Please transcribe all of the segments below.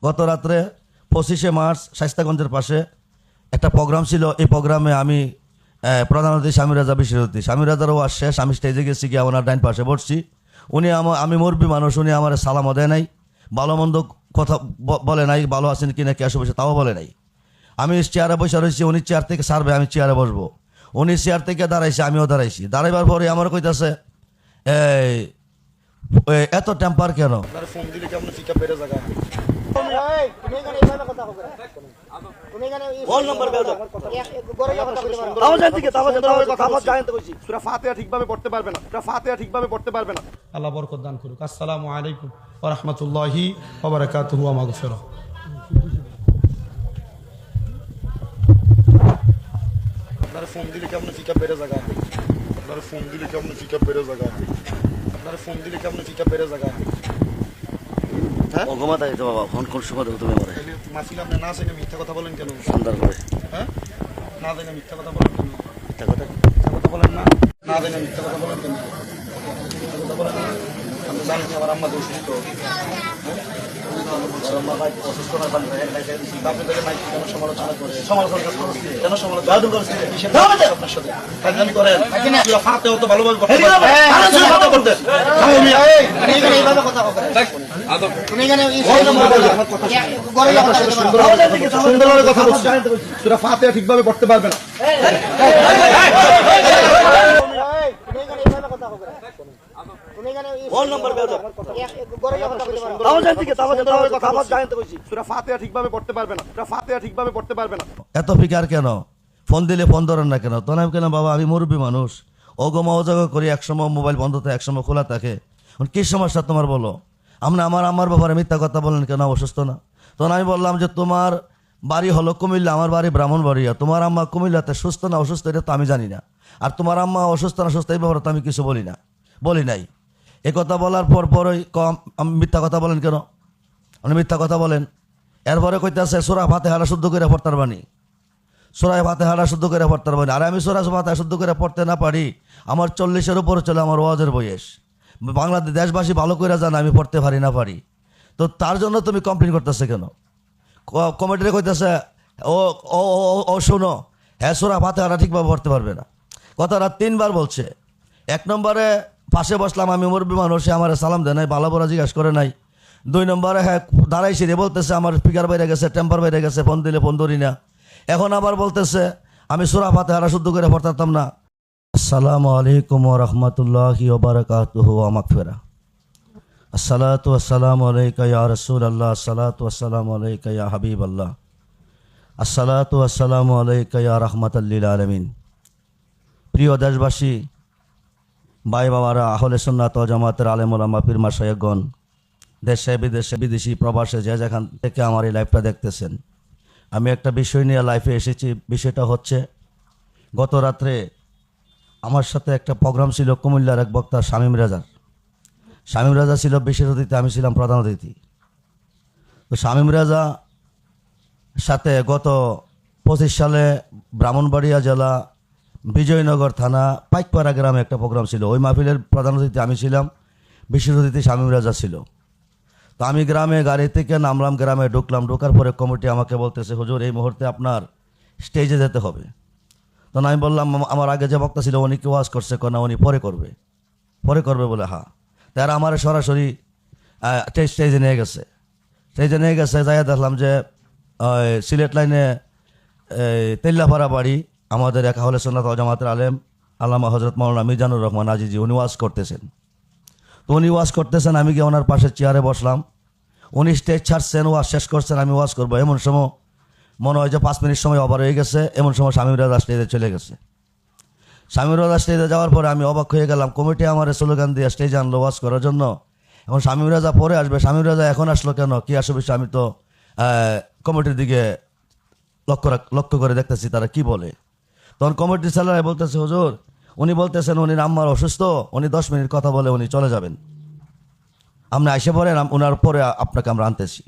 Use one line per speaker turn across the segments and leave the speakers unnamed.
গত রাত্রে 25শে মার্চ শাইস্তাগঞ্জের পাশে একটা প্রোগ্রাম ছিল। এই প্রোগ্রামে আমি প্রধান অতিথি স্বামী রাজা বিশেষ অতিথি। স্বামী রাজারও ওয়াজ শেষ, আমি স্টেজে গেছি গিয়ে ওনার ডাইন পাশে বসছি। উনি আমি মুরব্বী মানুষ, উনি আমার সালামও দেয় নাই, ভালো মন্দ কথা বলে নাই, ভালো আছেন কি না কে আসে বসে তাও বলে নাই। আমি চেয়ারে বসে রয়েছি, উনি চেয়ার থেকে সারবে, আমি চেয়ারে বসবো। উনি চেয়ার থেকে দাঁড়াইছে, আমিও দাঁড়াইছি। দাঁড়াইবার পরে আমার কইতাছে এত টেম্পার কেন?
ফোন দিলে কি আপনি পিকআপ বেড়ে জায়গা ঠিকভাবে পড়তে পারবে না, ফাতিহা ঠিকভাবে পড়তে পারবে না।
আল্লাহ বরকত দান করুক। আসসালামু আলাইকুম ওয়া রাহমাতুল্লাহি ওয়া বারাকাতুহু ওয়া মাগফিরাহ।
আপনার ফোন দিলে কি আপনি পিকআপ বেড়ে জায়গা আপনার ফোন দিলে কি আপনি পিকআপ বেড়ে জায়গা আপনার ফোন দিলে কি আপনি পিকআপ বেড়ে জায়গা
ঘুমাতে বাবা, ফোন কোন সময় দেবো তুমি আমার?
মাসিল আপনি না চাইলে মিথ্যা কথা বলেন কেন?
সুন্দর করে
হ্যাঁ, না চাইলে মিথ্যা কথা বলেন কেন?
মিথ্যা কথা
মিথ্যা কথা বলেন না, না চাইলে মিথ্যা কথা বলেন কেন? মিথ্যা কথা বলেন না। আমি জানি যে আমার আম্মা অসুস্থ, আপনি তাকে মাইক কেন সমালোচনা করে কেন সমালোচনা করছে? আপনার সাথে ফাজলামি করেন, ফাতেও তো ভালোভাবে করতে সুন্দরভাবে কথা বলছে, সুরা ফাতিহা ঠিকভাবে পড়তে পারবে না। সুরা ফাতিহা ঠিকভাবে পড়তে পারবে না, সুরা ফাতিহা ঠিকভাবে পড়তে পারবে না।
এত ফিকার কেন? ফোন দিলে ফোন ধরেন না কেন? তো আমি কেন বাবা, আমি মুরব্বী মানুষ, অগমা অজাগা করি, একসময় মোবাইল বন্ধ থাকে, একসময় খোলা থাকে। কি সমস্যা তোমার বলো? আমার ব্যাপারে মিথ্যা কথা বলেন কেন? অসুস্থ না? তখন আমি বললাম যে তোমার বাড়ি হলো কুমিল্লা, আমার বাড়ি ব্রাহ্মণবাড়িয়া। তোমার আম্মা কুমিল্লাতে সুস্থ না অসুস্থ এটা তো আমি জানি না, আর তোমার আম্মা অসুস্থ না সুস্থ এই ব্যাপারে তো আমি কিছু বলি নাই। এ কথা বলার পরই আমি মিথ্যা কথা বলেন কেন? আপনি মিথ্যা কথা বলেন। এরপরে কইতেছে সূরা ফাতিহা শুদ্ধ করে পড়তে পারবানি, সূরা ফাতিহা শুদ্ধ করে পড়তে পারবানি। আর আমি সূরা ফাতিহা শুদ্ধ করে পড়তে না পারি, আমার 40-এর উপরে চলে আমার ওয়াজের বয়স। বাংলাদেশ দেশবাসী ভালো করে জানে আমি পড়তে পারি না পারি, তো তার জন্য তুমি কমপ্লেন করতেছে কেন? কমিটিতে কইতেছে ও ও ও শোনো, হ্যাঁ সূরা ফাতিহা ঠিকভাবে পড়তে পারবে না। কথাটা 3বার বলছে। 1 নম্বরে পাশে বসলাম, আমি মুরব্বী মানুষ, আমার সালাম দেয় নাই, ভালো বড় জিজ্ঞাসা করে নাই। 2 নম্বরে হ্যাঁ দাঁড়াইছি রে বলতেছে আমার স্পিকার বাইরে গেছে, টেম্পার বাইরে গেছে, ফোন দিলে ফোন ধরি না। এখন আবার বলতেছে আমি সূরা ফাতিহা শুদ্ধ করে পড়তাম না। আসসালামু আলাইকুম ওয়া রাহমাতুল্লাহি ওয়া বারাকাতুহু ওয়া মাগফিরাহ। আসসালাতু ওয়াসসালামু আলাইকা ইয়া রাসূলুল্লাহ, আসসালাতু ওয়াসসালামু আলাইকা ইয়া হাবিবাল্লাহ, আসসালাতু ওয়াসসালামু আলাইকা ইয়া রাহমাতাল লিল আলামিন। প্রিয় দেশবাসী, ভাই বাবারা, আহলে সুন্নাত ওয়াল জামাতের আলেম ওলামা পীর মাশায়েখগণ, দেশে বিদেশে বিদেশি প্রবাসে যে যেখান থেকে আমার এই লাইভটা দেখতেছেন, আমি একটা বিষয় নিয়ে লাইভে এসেছি। বিষয়টা হচ্ছে গত রাত্রে আমার সাথে একটা প্রোগ্রাম ছিল কুমিল্লার এক বক্তা শামীম রাজার। শামীম রাজা ছিল বিশেষ অতিথি, আমি ছিলাম প্রধান অতিথি। তো শামীম রাজা সাথে গত 25 সালে ব্রাহ্মণবাড়িয়া জেলা বিজয়নগর থানা পাইকপাড়া গ্রামে একটা প্রোগ্রাম ছিল। ওই মাহফিলের প্রধান অতিথি আমি ছিলাম, বিশেষ অতিথি শামীম রাজা ছিল। তো আমি গ্রামে গাড়ি থেকে নামলাম, গ্রামে ঢুকলাম। ঢোকার পরে কমিটি আমাকে বলতেছে হুজুর এই মুহূর্তে আপনার স্টেজে যেতে হবে। তখন আমি বললাম আমার আগে যে বক্তা ছিল উনি কি ওয়াজ করছে না উনি পরে করবে বলে হ্যাঁ। তারা আমার সরাসরি স্টেজে নিয়ে গেছে। যাই দেখলাম যে সিলেট লাইনে তেল্লাপাড়া বাড়ি আমাদের এক আহলে সুন্নাত ওয়াল জামাতের আলেম আল্লামা হযরত মাওলানা মিজানুর রহমান আজিজি, উনি ওয়াজ করতেছেন। তো উনি ওয়াজ করতেছেন, আমি গিয়ে ওনার পাশে চেয়ারে বসলাম। উনি স্টেজ ছাড়ছেন, ওয়াজ শেষ করছেন, আমি ওয়াজ করবো। এমন সময় মনে হয় যে 5 মিনিট সময় ওভার হয়ে গেছে। এমন সময় শামীম রাজা স্টেজে চলে গেছে। শামীম রাজা স্টেজে যাওয়ার পরে আমি অবাক হয়ে গেলাম। কমিটি আমার স্লোগান দিয়ে স্টেজে আনলো ওয়াজ করার জন্য। এখন শামীম রাজা পরে আসবে, শামীম রাজা এখন আসলো কেন, কি আসবে? আমি তো কমিটির দিকে লক্ষ্য করে দেখতেছি তারা কি বলে। তখন কমিটির ছেলেরা বলতেছে হুজুর, উনি বলতেছেন উনি আম্মার অসুস্থ, উনি 10 মিনিট কথা বলে উনি চলে যাবেন, আপনি আইসে পড়েন, ওনার পরে আপনাকে আমরা আনতেছি।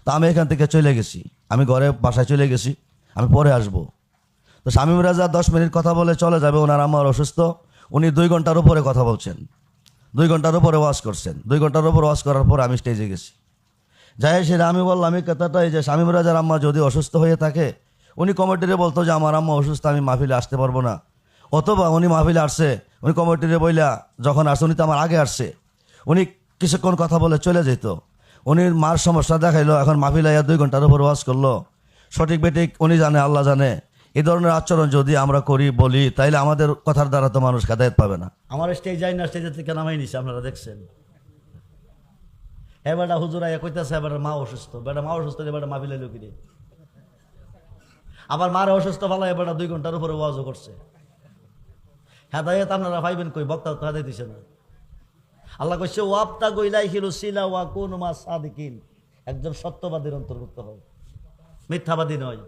তো আমি এখান থেকে চলে গেছি, আমি বাসায় চলে গেছি, আমি পরে আসব। তো শামীম রাজা 10 মিনিট কথা বলে চলে যাবে, ওনার আম্মার অসুস্থ। উনি 2 ঘন্টার উপরে কথা বলছেন, 2 ঘন্টার উপরে ওয়াজ করছেন। 2 ঘন্টার উপরে ওয়াজ করার পর আমি স্টেজে গেছি। যাই সেটা আমি বললাম এই কথাটাই যে শামীম রাজার আম্মা যদি অসুস্থ হয়ে থাকে উনি কমিটিরে বলতো যে আমার আম্মা অসুস্থ, আমি মাহফিলে আসতে পারবো না। অথবা উনি মাহফিলে আসছে, উনি কমিটিরে বইলা যখন আসছে, উনি তো আমার আগে আসছে, উনি কিছুক্ষণ কথা বলে চলে যেত। উনি মার সমস্যা দেখাইলো, এখন মাহফিলে 2 ঘন্টার উপর ওয়াজ করলো। সঠিক বেঠিক উনি জানে, আল্লাহ জানে। এই ধরনের আচরণ যদি আমরা করি বলি তাইলে আমাদের কথার দ্বারা তো মানুষ হেদায়েত পাবে না।
আমার স্টেজ যাই না, স্টেজের থেকে নামাই নিছে, আপনারা দেখছেন। এবারটা হুজুরা কইতেছে এবার মা অসুস্থ, বেটা মা অসুস্থ, এবার মা বিলাই লোকিরে আবার মার অসুস্থ ভালো, এবারটা 2 ঘন্টার উপরে ওয়াজও করছে। হেদায়েত আপনারা পাইবেন কই? বক্তা তো হেদায়েত দিছে না। আল্লাহ কইছে ওয়াবতা গইলাই হিলুসিলা ওয়া কুনু মা সাদিকিন, একজন সত্যবাদীর অন্তর্ভুক্ত হও, মিথ্যাবাদী নয়।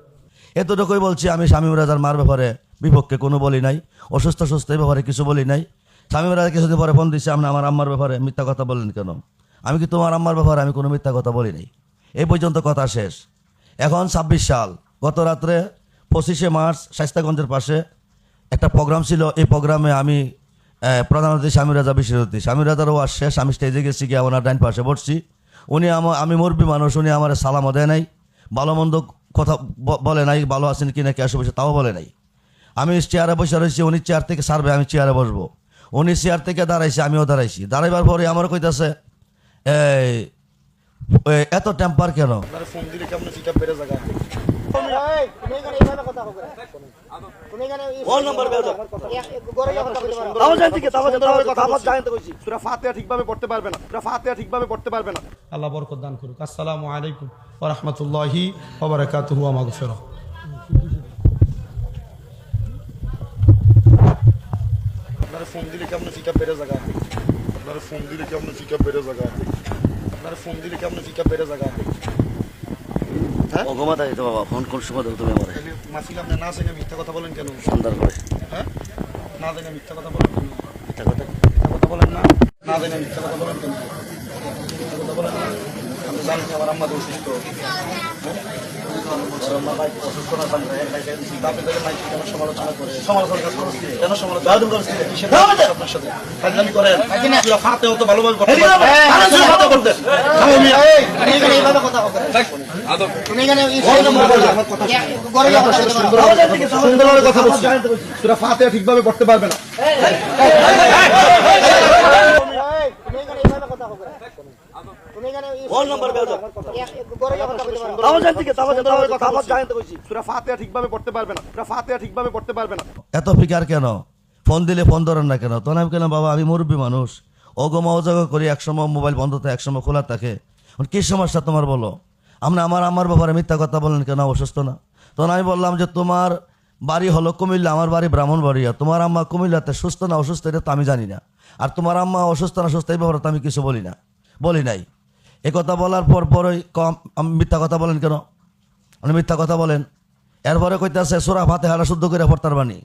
এতটুকুই বলছি। আমি শামীম রাজার মার ব্যাপারে বিপক্ষে কোনো বলি নাই, অসুস্থ এই ব্যাপারে কিছু বলি নাই। শামীম রাজা কিছুদিন পরে ফোন দিচ্ছে, আপনি আমার আম্মার ব্যাপারে মিথ্যা কথা বললেন কেন? আমি কি তোমার আম্মার ব্যাপারে আমি কোনো মিথ্যা কথা বলি নাই। এই পর্যন্ত কথা শেষ। এখন 26 সাল, গত রাত্রে 25শে মার্চ শাইস্তাগঞ্জের পাশে একটা প্রোগ্রাম ছিল। এই প্রোগ্রামে আমি প্রধান অতিথি শামীম রাজা বিশেষ অতিথি। শামীম রাজার ওয়াজ শেষ, আমি স্টেজে গেছি, গিয়ে ওনার ডাইন পাশে বসছি। উনি আমি মুরব্বী মানুষ, উনি আমার সালামও দেয় নাই, ভালো মন্দ কথা বলে নাই, ভালো আছেন কি না কে আসে বসে তাও বলে নাই। আমি চেয়ারে বসে রয়েছি, উনি চেয়ার থেকে সারবে, আমি চেয়ারে বসবো। উনি চেয়ার থেকে দাঁড়াইছে, আমিও দাঁড়াইছি। দাঁড়াইবার পরে আমার কইতাছে এত টেম্পার কেন?
আপনারা ফোন দিলে কেমন চিকা বেড়ে জায়গা
সূরা ফাতিহা ঠিকভাবে পড়তে পারবে না, সূরা ফাতিহা ঠিকভাবে পড়তে পারবে না।
আল্লাহ বরকত দান করুক। আসসালামু আলাইকুম ওয়া রাহমাতুল্লাহি ওয়া বারাকাতুহু ওয়া মাগফিরাহ।
আপনারা ফোন দিলে কেমন চিকা বেড়ে জায়গা আপনারা ফোন দিলে কেমন চিকা বেড়ে জায়গা আপনারা ফোন দিলে কেমন চিকা বেড়ে জায়গা
অগমা তাই তো বাবা, ফোন কোন সময় দেবো তুমি আমার
মাসিল আপনি না জেনে মিথ্যা কথা বলেন কেন?
সন্ধ্যার করে
হ্যাঁ, না জেনে মিথ্যা কথা বলেন কেন?
মিথ্যা কথা
মিথ্যা কথা বলেন না, না জেনে মিথ্যা কথা বলেন কেন? মিথ্যা কথা বলেন না। আমি জানি যে আমার আম্মা অসুস্থ, অসুস্থ না জানলে আপনি তাকে মাইকে কেন সমালোচনা করে? সমালোচনা করছি কেন? সমালোচনা করছি কিসের আপনার সাথে ফাজলামি করেন? সূরা ফাতিহা তো ভালোভাবে পড়তে পারেন। সূরা ফাতিহা পড়তেন সুন্দরভাবে কথা বলছি।
সূরা ফাতিহা ঠিকভাবে পড়তে পারবে না। সূরা ফাতিহা ঠিকভাবে পড়তে পারবে না, সূরা ফাতিহা ঠিকভাবে পড়তে পারবে না।
এত ফিকার কেন? ফোন দিলে ফোন ধরেন না কেন? তখন আমি কেন বাবা, আমি মুরব্বী মানুষ, অগমা অজাগা করি, একসময় মোবাইল বন্ধ থাকে, একসময় খোলা থাকে। কি সমস্যা তোমার বলো? আপনি আমার আম্মার ব্যাপারে মিথ্যা কথা বলেন কেন? অসুস্থ না? তখন আমি বললাম যে তোমার বাড়ি হলো কুমিল্লা, আমার বাড়ি ব্রাহ্মণবাড়িয়া। তোমার আম্মা কুমিল্লাতে সুস্থ না অসুস্থ এটা তো আমি জানি না। আর তোমার আম্মা অসুস্থ না সুস্থ এই ব্যাপারে তো আমি কিছু বলি নাই। এ কথা বলার পরই আমি মিথ্যা কথা বলেন কেন? আপনি মিথ্যা কথা বলেন। এরপরে কইতেছে সূরা ফাতিহা শুদ্ধ করে পড়তার বাণী,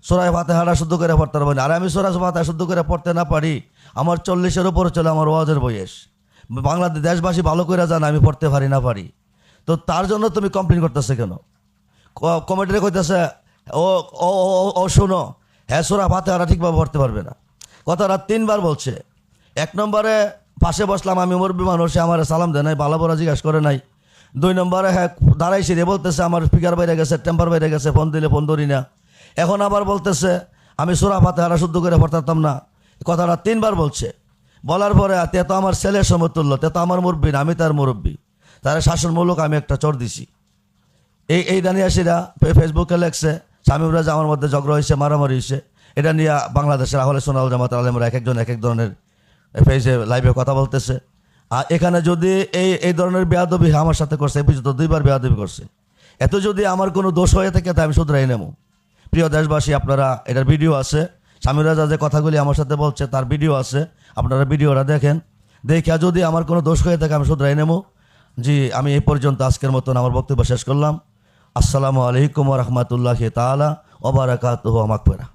সূরা ফাতিহা শুদ্ধ করে পড়তার বাণী। আর আমি সূরা ফাতিহা শুদ্ধ করে পড়তে না পারি, আমার 40-এর উপরে চলে আমার ওয়াজের বয়স। বাংলাদেশ দেশবাসী ভালো করে জানে আমি পড়তে পারি না পারি। তো তার জন্য তুমি কমপ্লেন করতেছে কেন? কমিটিতে কইতেছে ও ও ও শোনো, হ্যাঁ সূরা ফাতিহা ঠিকভাবে পড়তে পারবে না। কথাটা 3বার বলছে। 1 নম্বরে পাশে বসলাম, আমি মুরব্বী মানুষ, আমার সালাম দেয় নাই, ভালো বড় জিজ্ঞাসা করে নাই। 2 নম্বরে হ্যাঁ দাঁড়াইছি রে বলতেছে আমার স্পিকার বাইরে গেছে, টেম্পার বাইরে গেছে, ফোন দিলে ফোন ধরি না। এখন আবার বলতেছে আমি সূরা ফাতিহা শুদ্ধ করে পড়তাম না। কথাটা 3বার বলছে। বলার পরে তে তো আমার ছেলের সমতুল্য, তে তো আমার মুরব্বী না, আমি তার মুরব্বী। তার শাসনমূলক আমি একটা চড় দিছি। এই দানিয়াসীরা ফেসবুকে লেখছে শামীম রাজা আমার মধ্যে ঝগড়া হয়েছে, মারামারি হয়েছে। এটা নিয়ে বাংলাদেশের আহলে সুন্নাত ওয়াল জামাতের আলেমরা এক একজন এক এক ধরনের ফেসে লাইভে কথা বলতেছে। আর এখানে যদি এই ধরনের বেয়াদবি আমার সাথে করছে, এই পর্যন্ত 2বার বেয়াদবি করছে। এত যদি আমার কোনো দোষ হয়ে থাকে তাই আমি শুধরাই নেব। প্রিয় দেশবাসী, আপনারা এটার ভিডিও আছে, শামীম রাজা যে কথাগুলি আমার সাথে বলছে তার ভিডিও আছে, আপনারা ভিডিওটা দেখেন। দেখা যদি আমার কোনো দোষ হয়ে থাকে আমি শুধরাই নেব। জি, আমি এই পর্যন্ত আজকের মতন আমার বক্তব্য শেষ করলাম। আসসালামু আলাইকুম ওয়া রাহমাতুল্লাহি তাআলা ওয়া বারাকাতুহু ওয়া মাগফিরাহ।